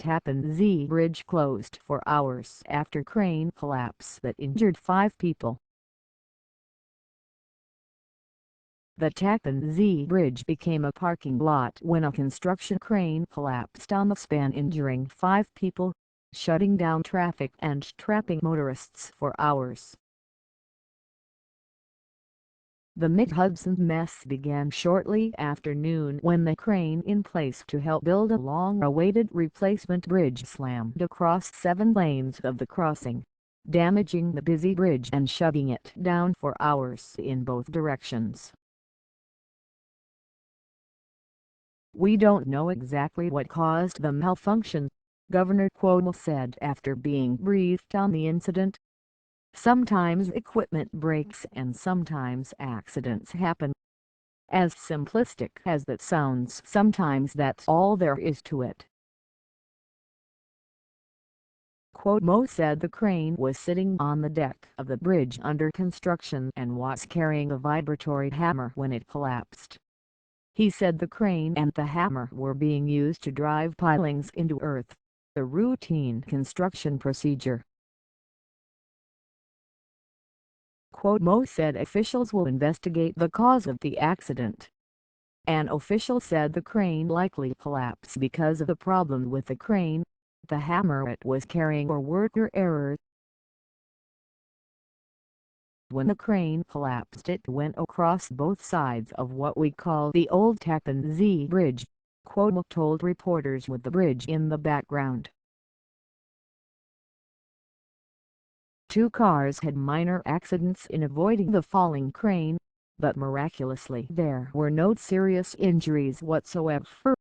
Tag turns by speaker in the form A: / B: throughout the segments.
A: Tappan Zee Bridge closed for hours after crane collapse that injured 5 people. The Tappan Zee Bridge became a parking lot when a construction crane collapsed on the span, injuring 5 people, shutting down traffic and trapping motorists for hours. The Mid-Hudson mess began shortly after noon when the crane in place to help build a long-awaited replacement bridge slammed across 7 lanes of the crossing, damaging the busy bridge and shutting it down for hours in both directions. "We don't know exactly what caused the malfunction," Governor Cuomo said after being briefed on the incident. "Sometimes equipment breaks and sometimes accidents happen. As simplistic as that sounds, sometimes that's all there is to it." Cuomo said the crane was sitting on the deck of the bridge under construction and was carrying a vibratory hammer when it collapsed. He said the crane and the hammer were being used to drive pilings into earth, a routine construction procedure. Cuomo said officials will investigate the cause of the accident. An official said the crane likely collapsed because of the problem with the crane, the hammer it was carrying, or worker error. When the crane collapsed, it went across both sides of what we call the old Tappan Zee Bridge, Cuomo told reporters, with the bridge in the background. 2 cars had minor accidents in avoiding the falling crane, but miraculously there were no serious injuries whatsoever.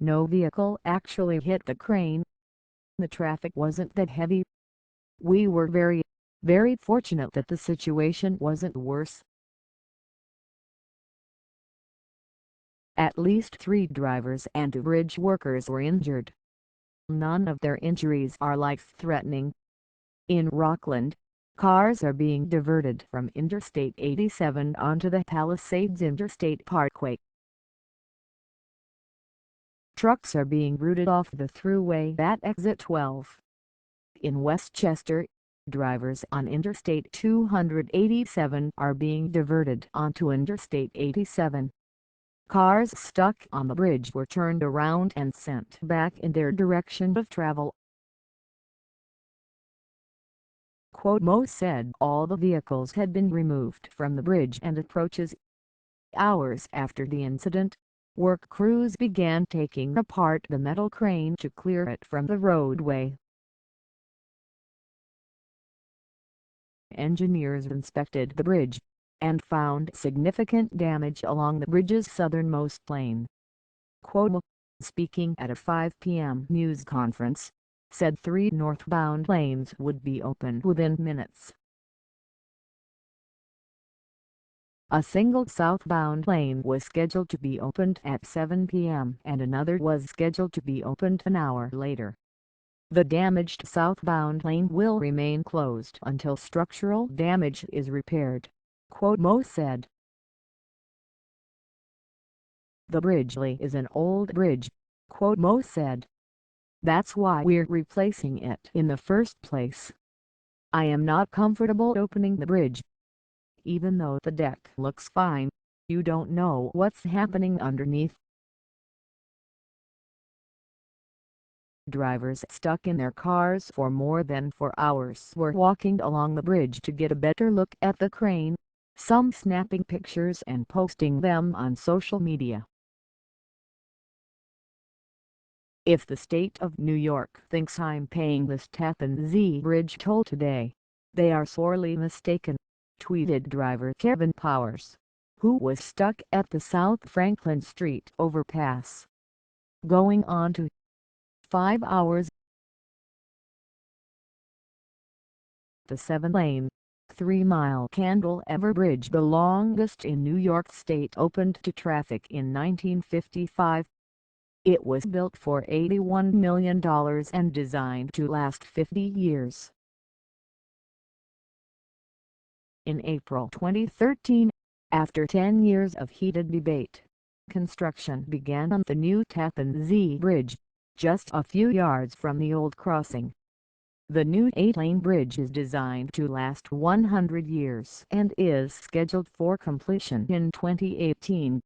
A: No vehicle actually hit the crane. The traffic wasn't that heavy. "We were very, very fortunate that the situation wasn't worse." At least 3 drivers and 2 bridge workers were injured. None of their injuries are life-threatening. In Rockland, cars are being diverted from Interstate 87 onto the Palisades Interstate Parkway. Trucks are being routed off the thruway at Exit 12. In Westchester, drivers on Interstate 287 are being diverted onto Interstate 87. Cars stuck on the bridge were turned around and sent back in their direction of travel. Cuomo said all the vehicles had been removed from the bridge and approaches. Hours after the incident, work crews began taking apart the metal crane to clear it from the roadway. Engineers inspected the bridge and found significant damage along the bridge's southernmost lane. Cuomo, speaking at a 5 p.m. news conference, said 3 northbound lanes would be open within minutes. A single southbound lane was scheduled to be opened at 7 p.m. and another was scheduled to be opened an hour later. The damaged southbound lane will remain closed until structural damage is repaired, Cuomo said. "The bridge is an old bridge," Cuomo said. "That's why we're replacing it in the first place. I am not comfortable opening the bridge. Even though the deck looks fine, you don't know what's happening underneath." Drivers stuck in their cars for more than 4 hours were walking along the bridge to get a better look at the crane, some snapping pictures and posting them on social media. "If the state of New York thinks I'm paying this Tappan Zee Bridge toll today, they are sorely mistaken," tweeted driver Kevin Powers, who was stuck at the South Franklin Street overpass. "Going on to 5 hours." The 7-lane, 3-mile Cantilever Bridge, the longest in New York State, opened to traffic in 1955. It was built for $81 million and designed to last 50 years. In April 2013, after 10 years of heated debate, construction began on the new Tappan Zee Bridge, just a few yards from the old crossing. The new 8-lane bridge is designed to last 100 years and is scheduled for completion in 2018.